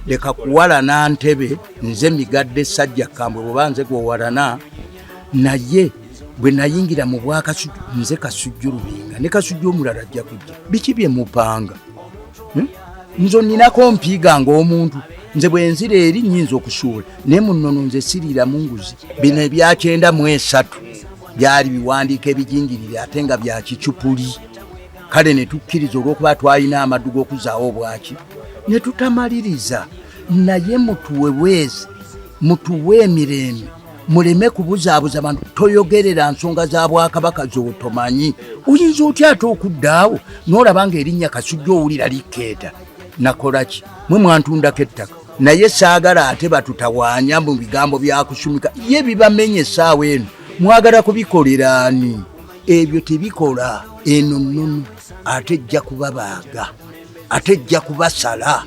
leka kuwalana Ntebe nze migadde sajja Kambwe bwe banze gwowalana naye bwe nayingira mu Bwakasujju nze Kasujju Lubinga ne Kasujju omulala ajja kujja biki bye mupanga nzo ninako mpiga ng'omuntu nze bwe nzira eri nnyinza okusuula naye munnono nze sirira mu nguzi bino ebya 93 byali biwandiika ebijingirire ate nga bya kicupuli kale ne tukkiriza olw'okuba twalina amaddu g'okuzaawo bwaki ne tutamaliriza naye mutuwe bwezi mutuwe emirembe muleme kubuzaabuza abantu toyogerera nsonga za Bwakabaka z'otomanyi oyinza otya ate okuddaawo n'olaba ng'erinnya Kasujju owulira likkeeta nakolaki mwe mwantundako ettaka naye saagala ate batutawaanya mu bigambo bya kusumika ye bibamenye essaawa eno mwagala kubikolera ani ebyo tebikola eno nnono ate ejja kubabaaga ate ejja kubasala